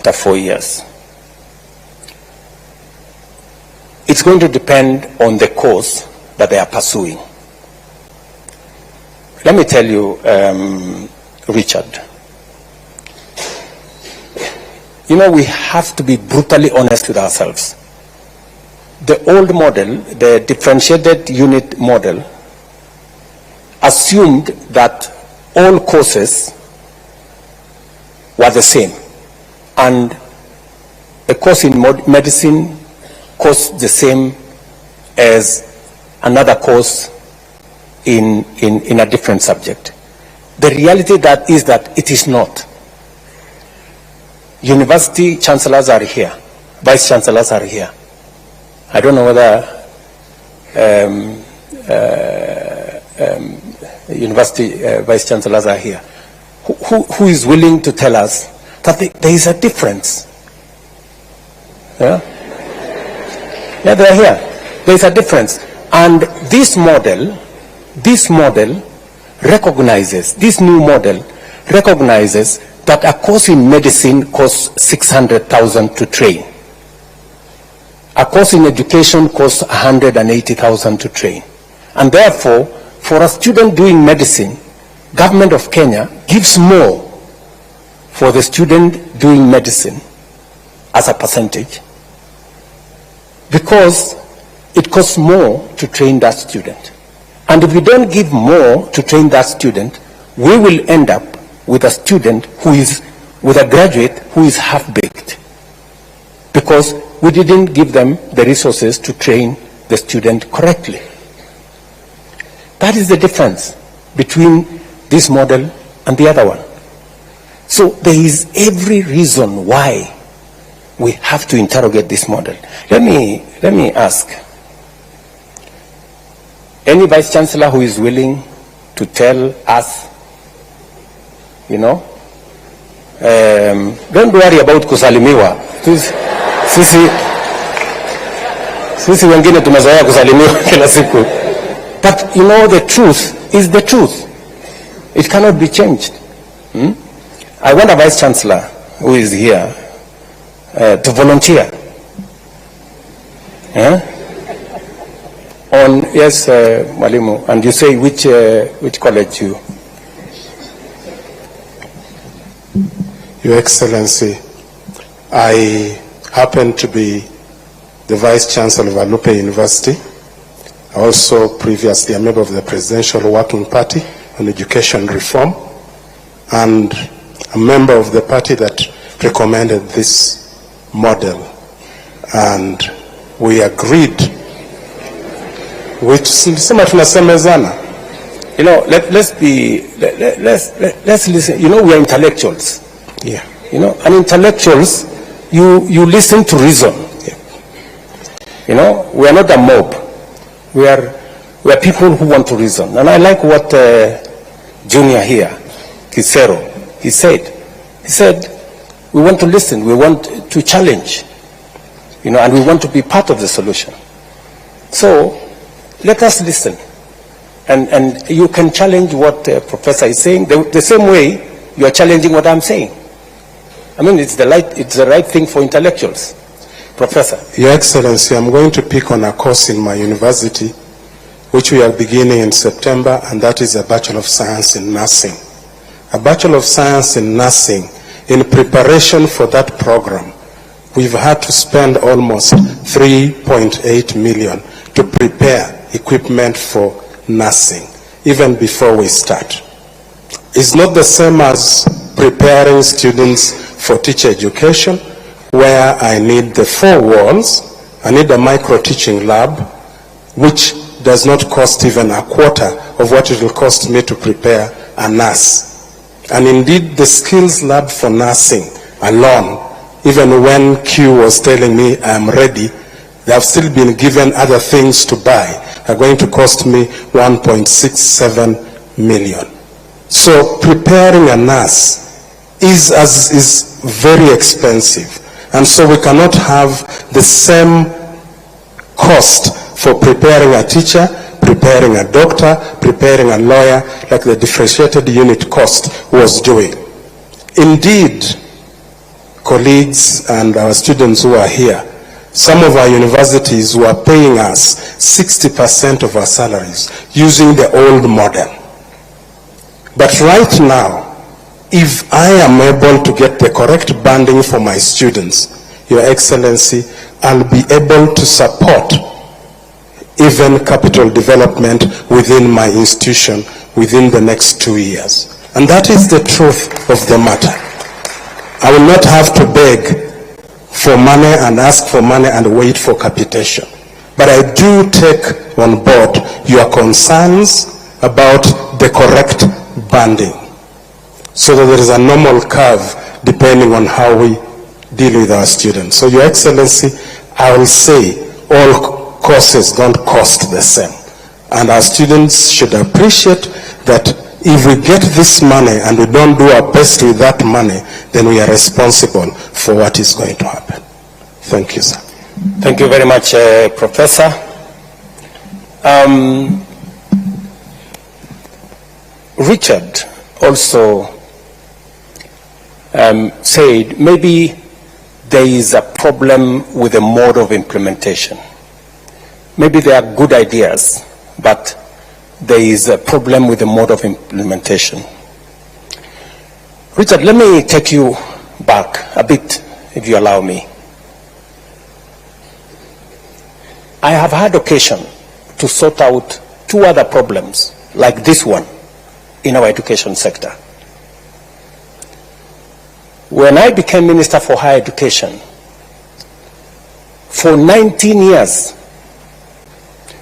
after 4 years. It's going to depend on the course that they are pursuing. Let me tell you, Richard, you know, we have to be brutally honest with ourselves. The old model, the differentiated unit model, assumed that all courses were the same, and a course in medicine costs the same as another course in a different subject. The reality is that it is not. University chancellors are here, vice chancellors are here. I don't know whether university vice chancellors are here. Who is willing to tell us that there is a difference? Yeah? Yeah, they are here. There is a difference. And this model recognizes, this new model recognizes that a course in medicine costs 600,000 to train. A course in education costs 180,000 to train. And therefore, for a student doing medicine, Government of Kenya gives more for the student doing medicine as a percentage, because it costs more to train that student. And if we don't give more to train that student, we will end up with a student who is, with a graduate who is half-baked, because we didn't give them the resources to train the student correctly. That is the difference between this model and the other one. So there is every reason why we have to interrogate this model. Let me ask, any vice chancellor who is willing to tell us, you know, don't worry about kusalimiwa. Sisi wengine tumezoea kusalimiwa kila siku. But you know, the truth is the truth. It cannot be changed. I want a vice chancellor who is here to volunteer. On, yes, Mwalimu, and you say which college you? Your Excellency, I happen to be the Vice Chancellor of Alupe University, also previously a member of the Presidential Working Party on Education Reform, and a member of the party that recommended this model. And we agreed. You know, let's listen. You know, we are intellectuals. Yeah. You know, and intellectuals, you listen to reason. Yeah. You know, we are not a mob. We are people who want to reason. And I like what Junior here, Kisero, he said. He said, we want to listen, we want to challenge, you know, and we want to be part of the solution. So let us listen. And you can challenge what the professor is saying the same way you are challenging what I'm saying. I mean, it's the right thing for intellectuals. Professor. Your Excellency, I'm going to pick on a course in my university, which we are beginning in September, and that is a Bachelor of Science in Nursing. A Bachelor of Science in Nursing, in preparation for that program, we've had to spend almost 3.8 million to prepare equipment for nursing, even before we start. It's not the same as preparing students for teacher education, where I need the 4 walls, I need a micro-teaching lab, which does not cost even a quarter of what it will cost me to prepare a nurse. And indeed, the skills lab for nursing alone, even when Q was telling me I'm ready, they have still been given other things to buy, are going to cost me 1.67 million. So preparing a nurse is very expensive. And so we cannot have the same cost for preparing a teacher, preparing a doctor, preparing a lawyer, like the differentiated unit cost was doing. Indeed, colleagues and our students who are here, some of our universities were paying us 60% of our salaries using the old model. But right now, if I am able to get the correct banding for my students, Your Excellency, I'll be able to support even capital development within my institution within the next 2 years. And that is the truth of the matter. I will not have to beg for money and ask for money and wait for capitation. But I do take on board your concerns about the correct banding, so that there is a normal curve depending on how we deal with our students. So, Your Excellency, I will say all courses don't cost the same. And our students should appreciate that if we get this money and we don't do our best with that money, then we are responsible for what is going to happen. Thank you, sir. Thank you very much, Professor. Richard also said maybe there is a problem with the mode of implementation. Maybe there are good ideas, but there is a problem with the mode of implementation. Richard, let me take you back a bit, if you allow me. I have had occasion to sort out 2 other problems like this one in our education sector. When I became Minister for Higher Education, for 19 years,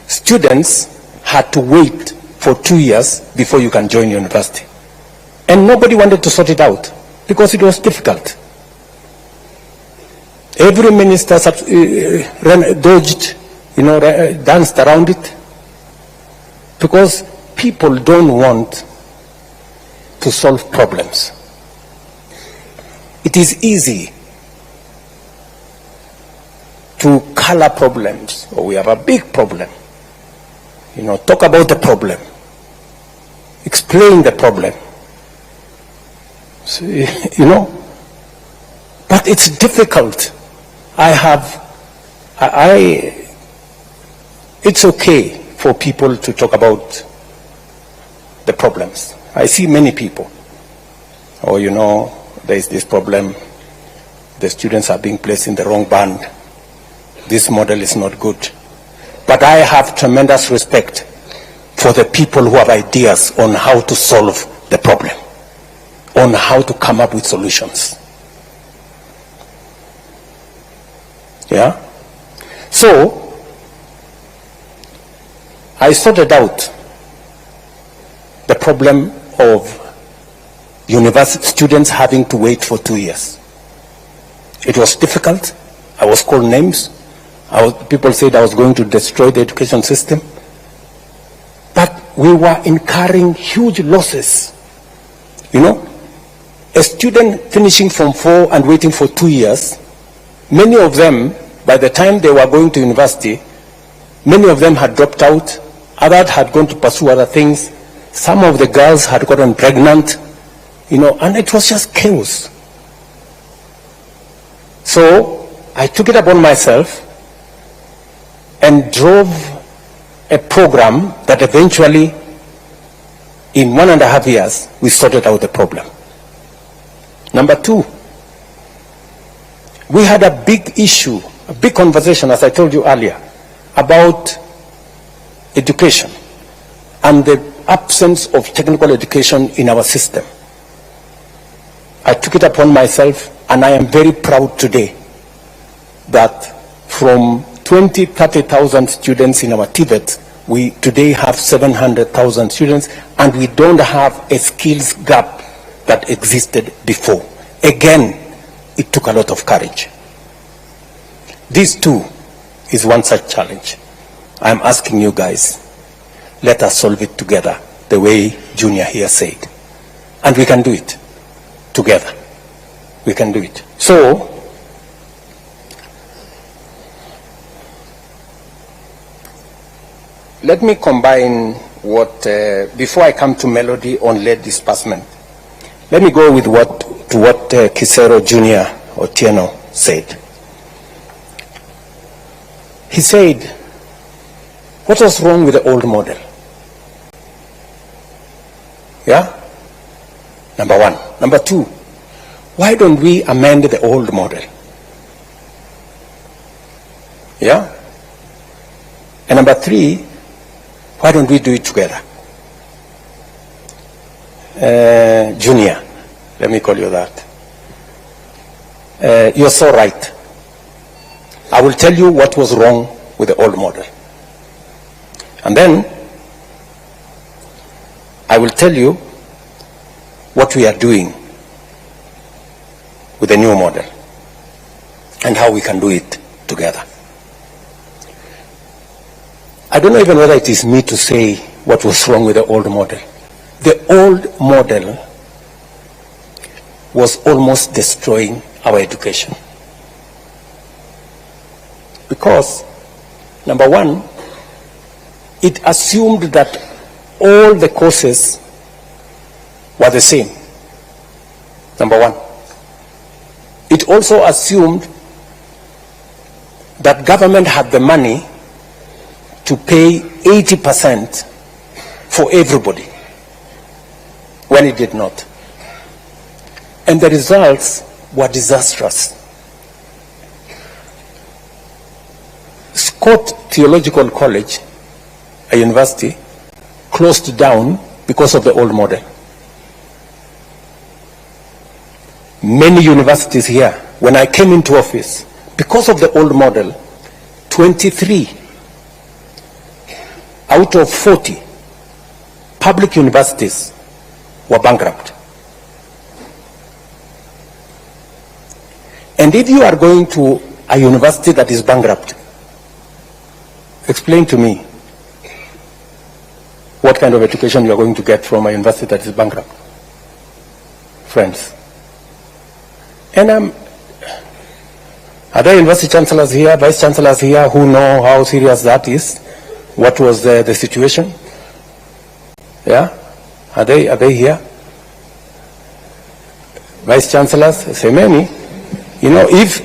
students had to wait for 2 years before you can join university. And nobody wanted to sort it out because it was difficult. Every minister dodged, danced around it, because people don't want to solve problems. It is easy to color problems. Oh, we have a big problem. Talk about the problem. Explain the problem. So, but it's difficult. It's okay for people to talk about the problems. I see many people. There is this problem. The students are being placed in the wrong band. This model is not good. But I have tremendous respect for the people who have ideas on how to solve the problem, on how to come up with solutions. Yeah? So, I sorted out the problem of university students having to wait for 2 years. It was difficult. I was called names. People said I was going to destroy the education system. But we were incurring huge losses. A student finishing Form 4 and waiting for 2 years, many of them, by the time they were going to university, many of them had dropped out, others had gone to pursue other things, some of the girls had gotten pregnant, and it was just chaos. So I took it upon myself and drove a program that eventually, in 1.5 years, we sorted out the problem. Number 2, we had a big issue, a big conversation, as I told you earlier, about education and the absence of technical education in our system. I took it upon myself, and I am very proud today that from 30,000 students in our TVET, we today have 700,000 students, and we don't have a skills gap that existed before. Again, it took a lot of courage. This too is one such challenge. I'm asking you guys, let us solve it together, the way Junior here said. And we can do it together. We can do it. So, let me combine what, before I come to Melody on lead disbursement, let me go with what Kisero Jr. Otieno said. He said, what was wrong with the old model? Yeah? Number one. Number two, why don't we amend the old model? Yeah? And number three, why don't we do it together? Junior, let me call you that. You're so right. I will tell you what was wrong with the old model. And then I will tell you what we are doing with the new model and how we can do it together. I don't know even whether it is me to say what was wrong with the old model. The old model was almost destroying our education. Because, number one, it assumed that all the courses were the same. Number one. It also assumed that government had the money to pay 80% for everybody, when it did not. And the results were disastrous. Scott Theological College, a university, closed down because of the old model. Many universities here, when I came into office, because of the old model, 23 out of 40 public universities were bankrupt. And if you are going to a university that is bankrupt, explain to me what kind of education you are going to get from a university that is bankrupt. Friends. And are there university chancellors here, vice chancellors here who know how serious that is? What was the situation? Yeah? Are they here? Vice chancellors, say many. You know, if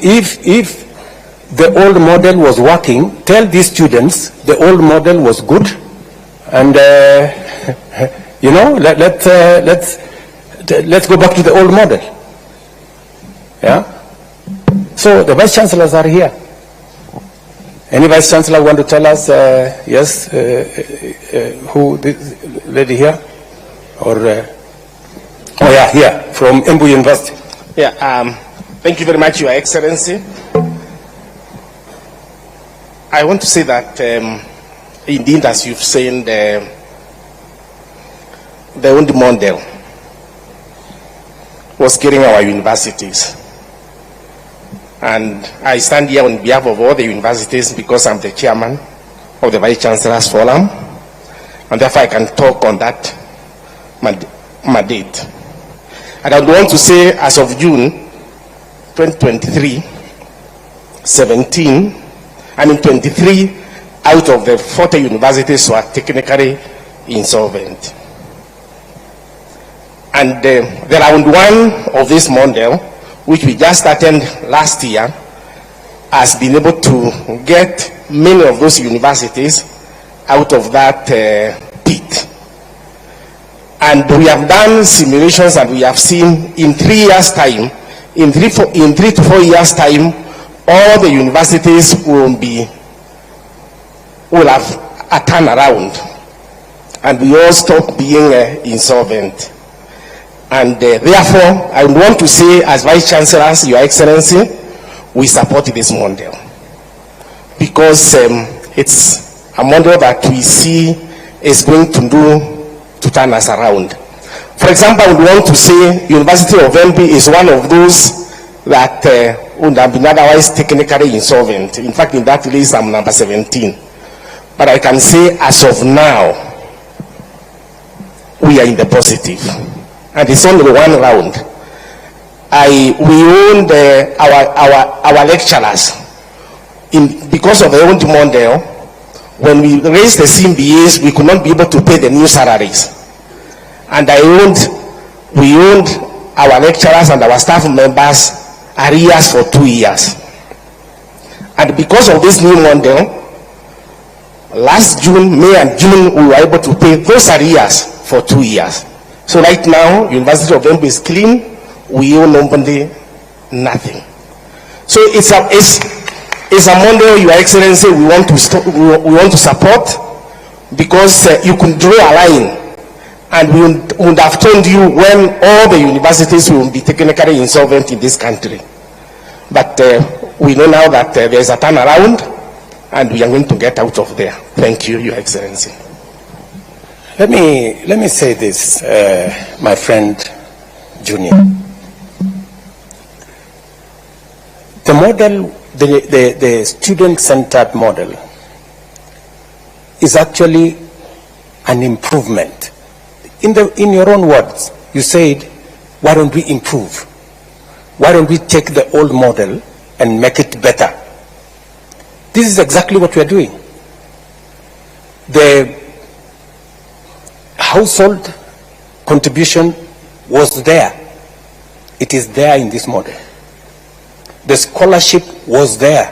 the old model was working, tell these students the old model was good, and you know, let's go back to the old model. Yeah. So the vice chancellors are here. Any vice chancellor want to tell us? Yes. Who? This lady here, or? Oh yeah, here from Embu University. Yeah. Thank you very much, Your Excellency. I want to say that, indeed, as you've said, the old model was killing our universities. And I stand here on behalf of all the universities because I'm the chairman of the Vice Chancellor's Forum, and therefore I can talk on that mandate. And I would want to say, as of June 2023, 23 out of the 40 universities were technically insolvent. And the round one of this model, which we just started last year, has been able to get many of those universities out of that pit. And we have done simulations, and we have seen in 3 years' time, in 3 to 4 years' time, all the universities will have a turnaround, and we all stop being insolvent. And therefore, I want to say, as Vice Chancellors, Your Excellency, we support this model because it's a model that we see is going to turn us around. For example, I would want to say University of Embu is one of those that would have been otherwise technically insolvent. In fact, in that list, I'm number 17. But I can say, as of now, we are in the positive. And it's only one round. We owned our lecturers. Because of the old model, when we raised the CMBAs, we could not be able to pay the new salaries. And we owned our lecturers and our staff members arrears for 2 years. And because of this new model, last June, May and June, we were able to pay those arrears for 2 years. So right now, University of Embu is clean. We owe nobody nothing. So it's a model, Your Excellency, we want to support, because you could draw a line, and we would have told you when all the universities will be technically insolvent in this country. But we know now that there is a turnaround, and we are going to get out of there. Thank you, Your Excellency. Let me say this, my friend Junior. The model, the student-centered model, is actually an improvement. In your own words, you said, why don't we improve? Why don't we take the old model and make it better? This is exactly what we are doing. The household contribution was there. It is there in this model. The scholarship was there.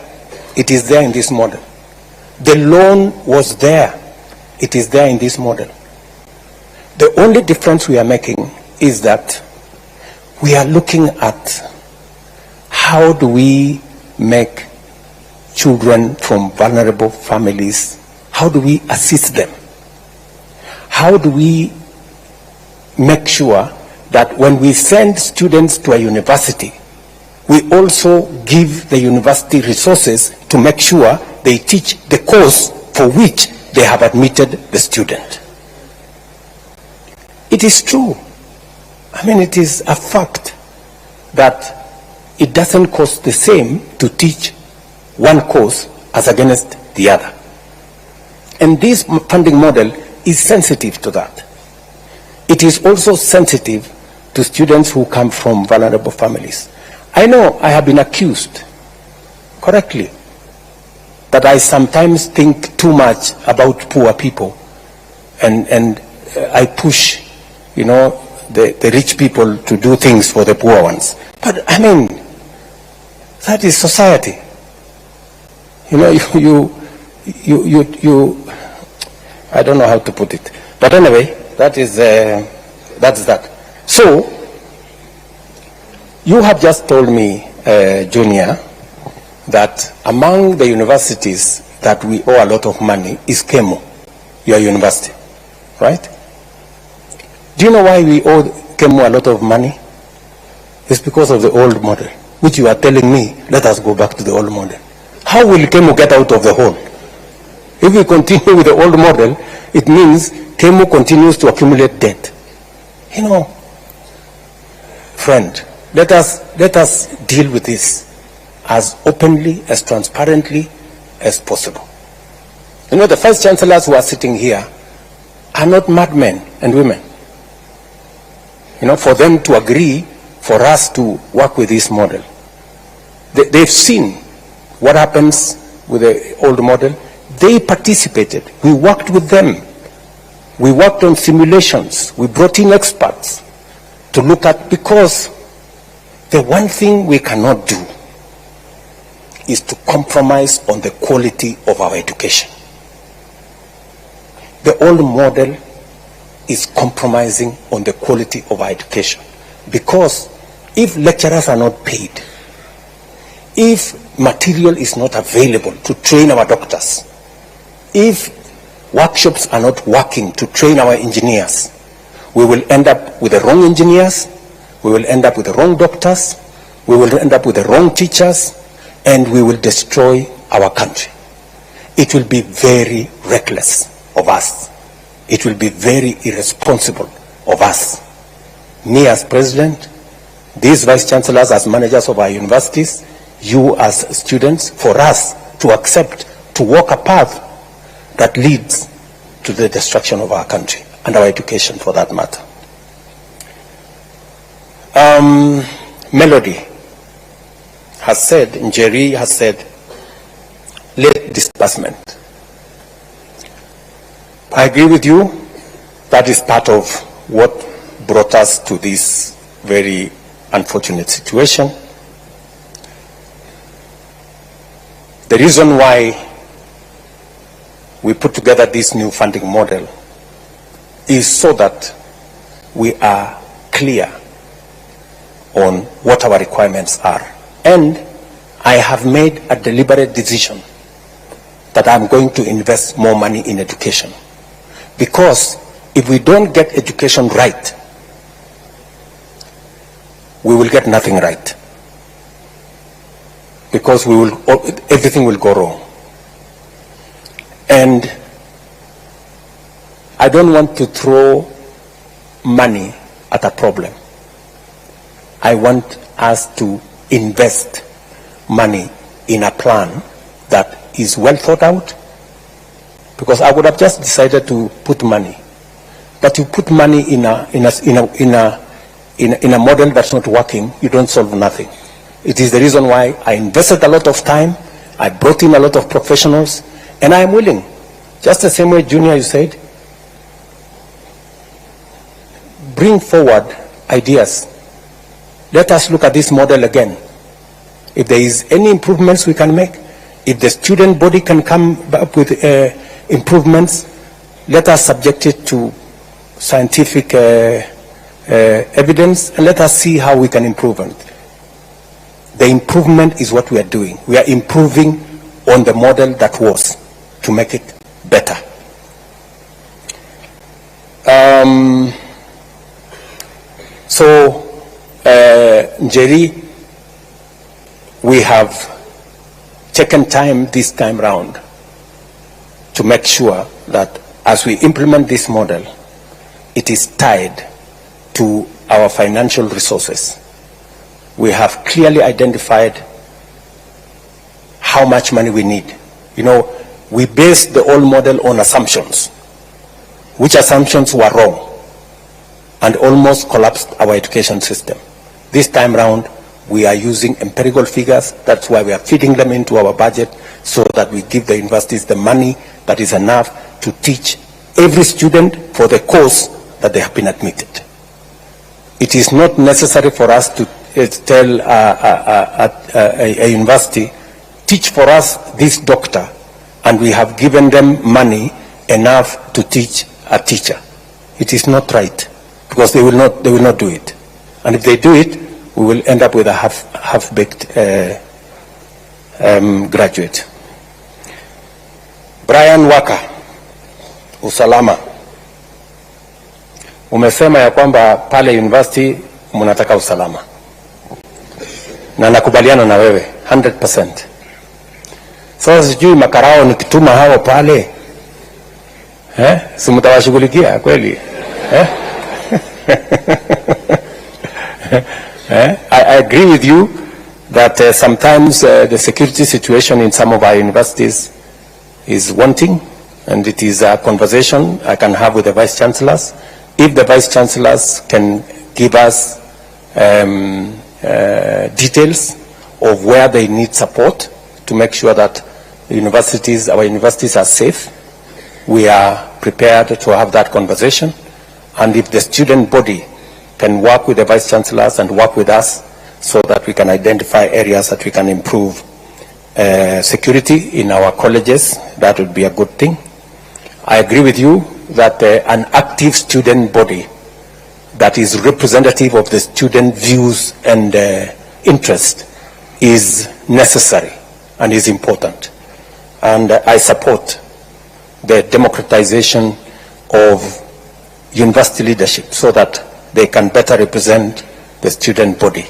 It is there in this model. The loan was there. It is there in this model. The only difference we are making is that we are looking at how do we make children from vulnerable families, how do we assist them? How do we make sure that when we send students to a university, we also give the university resources to make sure they teach the course for which they have admitted the student? It is true. I mean, it is a fact that it doesn't cost the same to teach one course as against the other. And this funding model is sensitive to that. It is also sensitive to students who come from vulnerable families. I know I have been accused, correctly, that I sometimes think too much about poor people, and I push, you know, the rich people to do things for the poor ones. But I mean, that is society. You know, you I don't know how to put it. But anyway, that is, that's that. So, you have just told me, Junior, that among the universities that we owe a lot of money is KEMU, your university, right? Do you know why we owe KEMU a lot of money? It's because of the old model, which you are telling me, let us go back to the old model. How will KEMU get out of the hole? If we continue with the old model, it means KEMU continues to accumulate debt. You know, friend, let us deal with this as openly, as transparently as possible. You know, the vice chancellors who are sitting here are not madmen and women. You know, for them to agree for us to work with this model. They've seen what happens with the old model. They participated. We worked with them. We worked on simulations. We brought in experts to look at, because the one thing we cannot do is to compromise on the quality of our education. The old model is compromising on the quality of our education, because if lecturers are not paid, if material is not available to train our doctors, if workshops are not working to train our engineers, we will end up with the wrong engineers, we will end up with the wrong doctors, we will end up with the wrong teachers, and we will destroy our country. It will be very reckless of us. It will be very irresponsible of us. Me as president, these vice chancellors as managers of our universities, you as students, for us to accept to walk a path that leads to the destruction of our country and our education, for that matter. Melody has said, Njeri has said, late disbursement. I agree with you. That is part of what brought us to this very unfortunate situation. The reason why we put together this new funding model is so that we are clear on what our requirements are. And I have made a deliberate decision that I'm going to invest more money in education. Because if we don't get education right, we will get nothing right. Because everything will go wrong. And I don't want to throw money at a problem. I want us to invest money in a plan that is well thought out, because I would have just decided to put money. But you put money in a model that's not working, you don't solve nothing. It is the reason why I invested a lot of time, I brought in a lot of professionals, and I am willing, just the same way, Junior, you said, bring forward ideas. Let us look at this model again. If there is any improvements we can make, if the student body can come up with improvements, let us subject it to scientific evidence, and let us see how we can improve it. The improvement is what we are doing. We are improving on the model that was, to make it better. Njeri, we have taken time this time round to make sure that as we implement this model, it is tied to our financial resources. We have clearly identified how much money we need. You know, we based the old model on assumptions, which assumptions were wrong and almost collapsed our education system. This time round, we are using empirical figures. That's why we are feeding them into our budget, so that we give the universities the money that is enough to teach every student for the course that they have been admitted. It is not necessary for us to tell a university, teach for us this doctor, and we have given them money enough to teach a teacher. It is not right, because they will not do it. And if they do it, we will end up with a half-baked graduate. Brian Waka, usalama. Umesema ya kwamba pale university mnataka usalama. Na nakubaliana na wewe 100%. Sasa sijui makarao nikituma hao pale, si mtawashughulikia kweli? I agree with you that sometimes the security situation in some of our universities is wanting, and it is a conversation I can have with the Vice Chancellors. If the Vice Chancellors can give us details of where they need support to make sure that our universities are safe, we are prepared to have that conversation. And if the student body can work with the Vice Chancellors and work with us so that we can identify areas that we can improve security in our colleges, that would be a good thing. I agree with you that an active student body that is representative of the student views and interest is necessary and is important. And I support the democratization of university leadership so that they can better represent the student body.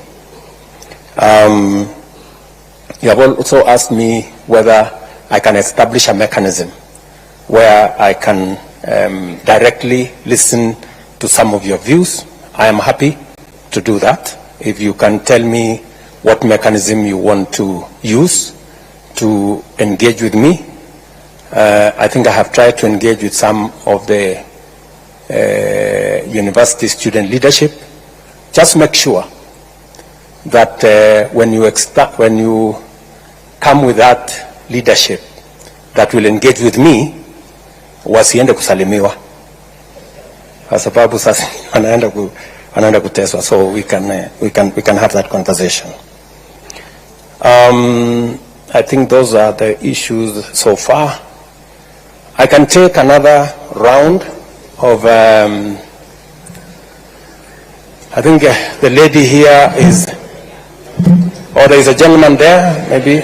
You have also asked me whether I can establish a mechanism where I can directly listen to some of your views. I am happy to do that. If you can tell me what mechanism you want to use to engage with me. I think I have tried to engage with some of the university student leadership. Just make sure that when you come with that leadership that will engage with me, wasiende kusalimiwa, kwa sababu sasa wanaenda kuteswa. So we can have that conversation. I I think those are the issues so far. I can take another round of, I think the lady here is, or there is a gentleman there, maybe.